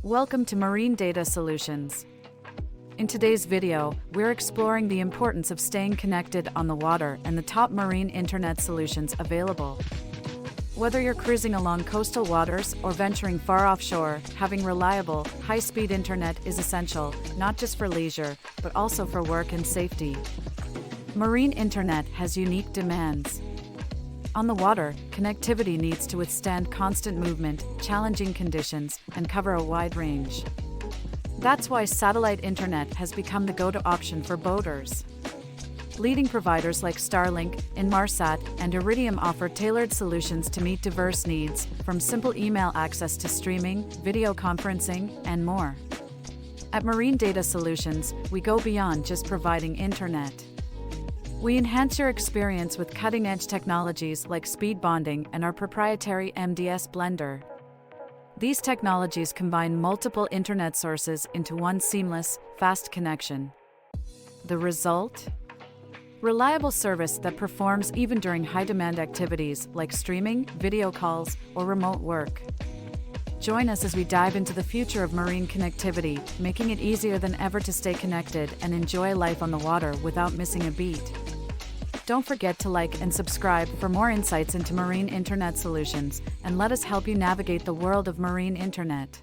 Welcome to Marine Data Solutions. In today's video, we're exploring the importance of staying connected on the water and the top marine internet solutions available. Whether you're cruising along coastal waters or venturing far offshore, having reliable, high-speed internet is essential, not just for leisure, but also for work and safety. Marine internet has unique demands. On the water, connectivity needs to withstand constant movement, challenging conditions, and cover a wide range. That's why satellite internet has become the go-to option for boaters. Leading providers like Starlink, Inmarsat, and Iridium offer tailored solutions to meet diverse needs, from simple email access to streaming, video conferencing, and more. At Marine Data Solutions, we go beyond just providing internet. We enhance your experience with cutting-edge technologies like speed bonding and our proprietary MDS Blender. These technologies combine multiple internet sources into one seamless, fast connection. The result? Reliable service that performs even during high-demand activities like streaming, video calls, or remote work. Join us as we dive into the future of marine connectivity, making it easier than ever to stay connected and enjoy life on the water without missing a beat. Don't forget to like and subscribe for more insights into marine internet solutions, and let us help you navigate the world of marine internet.